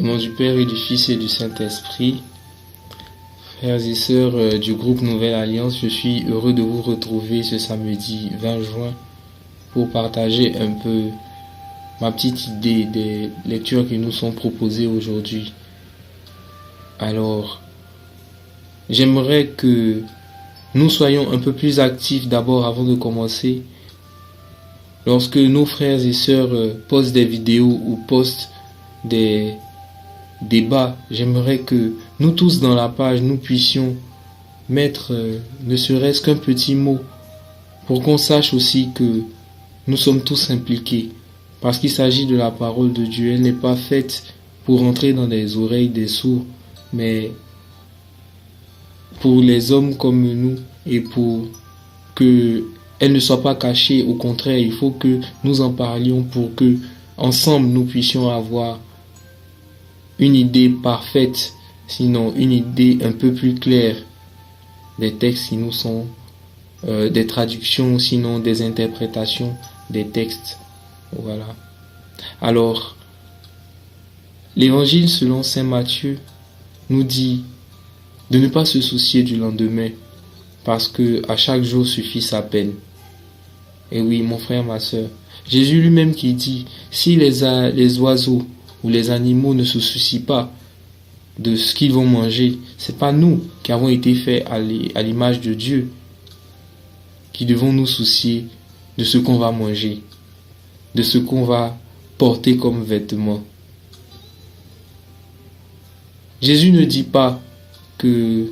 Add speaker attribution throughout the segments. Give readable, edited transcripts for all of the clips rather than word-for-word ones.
Speaker 1: Au nom du Père et du Fils et du Saint-Esprit, frères et sœurs du groupe Nouvelle Alliance, je suis heureux de vous retrouver ce samedi 20 juin pour partager un peu ma petite idée des lectures qui nous sont proposées aujourd'hui. Alors, j'aimerais que nous soyons un peu plus actifs d'abord avant de commencer. Lorsque nos frères et sœurs postent des vidéos ou postent des débats, j'aimerais que nous tous dans la page, nous puissions mettre ne serait-ce qu'un petit mot pour qu'on sache aussi que nous sommes tous impliqués. Parce qu'il s'agit de la parole de Dieu. Elle n'est pas faite pour entrer dans les oreilles des sourds, mais pour les hommes comme nous et pour que elle ne soit pas cachée. Au contraire, il faut que nous en parlions pour que ensemble nous puissions avoir une idée parfaite, sinon une idée un peu plus claire des textes qui nous sont des traductions, sinon des interprétations des textes. Voilà. Alors, l'évangile selon saint Matthieu nous dit de ne pas se soucier du lendemain, parce que à chaque jour suffit sa peine. Et oui, mon frère, ma soeur, Jésus lui-même qui dit, si les oiseaux ou les animaux ne se soucient pas de ce qu'ils vont manger, c'est pas nous qui avons été faits à l'image de Dieu qui devons nous soucier de ce qu'on va manger, de ce qu'on va porter comme vêtements. Jésus ne dit pas que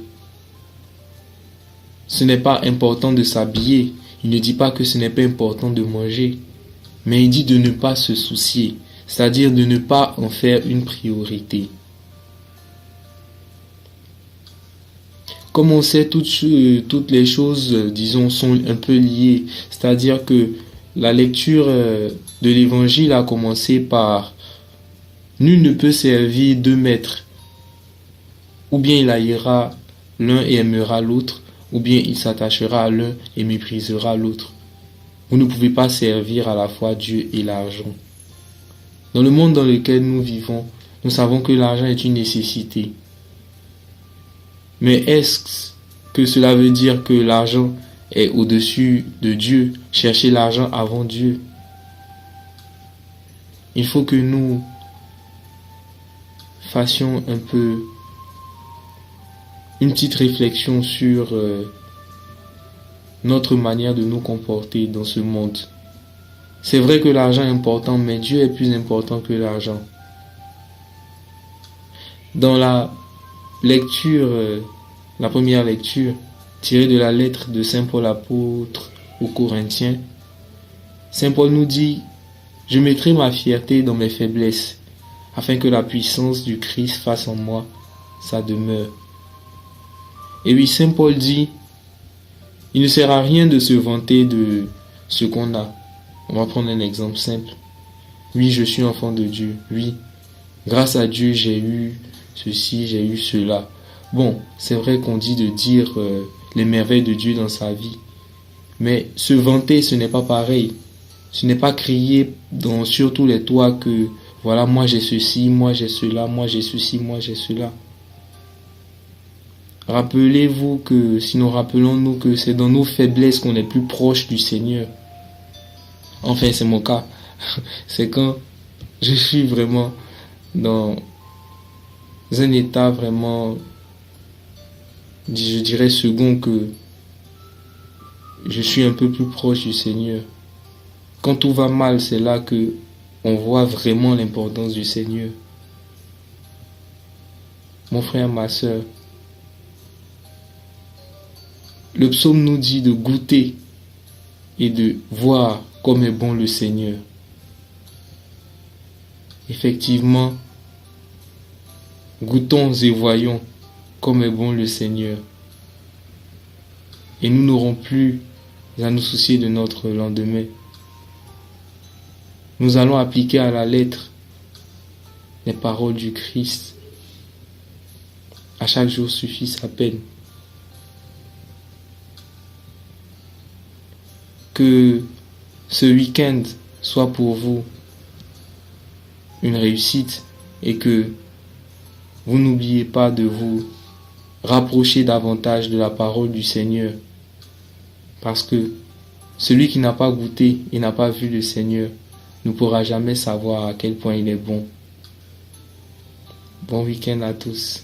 Speaker 1: ce n'est pas important de s'habiller, il ne dit pas que ce n'est pas important de manger, mais il dit de ne pas se soucier, c'est-à-dire de ne pas en faire une priorité. Comme on sait, toutes les choses, disons, sont un peu liées, c'est-à-dire que la lecture de l'évangile a commencé par « Nul ne peut servir deux maîtres ». Ou bien il haïra l'un et aimera l'autre, ou bien il s'attachera à l'un et méprisera l'autre. Vous ne pouvez pas servir à la fois Dieu et l'argent. Dans le monde dans lequel nous vivons, nous savons que l'argent est une nécessité. Mais est-ce que cela veut dire que l'argent est au-dessus de Dieu, chercher l'argent avant Dieu? Il faut que nous fassions un peu une petite réflexion sur notre manière de nous comporter dans ce monde. C'est vrai que l'argent est important, mais Dieu est plus important que l'argent. Dans la lecture, la première lecture, tirée de la lettre de Saint Paul apôtre aux Corinthiens, Saint Paul nous dit « Je mettrai ma fierté dans mes faiblesses, afin que la puissance du Christ fasse en moi sa demeure. » Et oui, Saint Paul dit, il ne sert à rien de se vanter de ce qu'on a. On va prendre un exemple simple. Oui, je suis enfant de Dieu. Oui, grâce à Dieu, j'ai eu ceci, j'ai eu cela. Bon, c'est vrai qu'on dit de dire les merveilles de Dieu dans sa vie. Mais se vanter, ce n'est pas pareil. Ce n'est pas crier sur tous les toits que, voilà, moi j'ai ceci, moi j'ai cela, moi j'ai ceci, moi j'ai cela. Rappelez-vous que, sinon rappelons-nous que c'est dans nos faiblesses qu'on est plus proche du Seigneur. Enfin, c'est mon cas. C'est quand je suis vraiment dans un état vraiment, je dirais second, que je suis un peu plus proche du Seigneur. Quand tout va mal, c'est là que on voit vraiment l'importance du Seigneur. Mon frère, ma soeur, le psaume nous dit de goûter et de voir comme est bon le Seigneur. Effectivement, goûtons et voyons comme est bon le Seigneur. Et nous n'aurons plus à nous soucier de notre lendemain. Nous allons appliquer à la lettre les paroles du Christ. À chaque jour suffit sa peine. Que ce week-end soit pour vous une réussite et que vous n'oubliez pas de vous rapprocher davantage de la parole du Seigneur. Parce que celui qui n'a pas goûté et n'a pas vu le Seigneur ne pourra jamais savoir à quel point il est bon. Bon week-end à tous.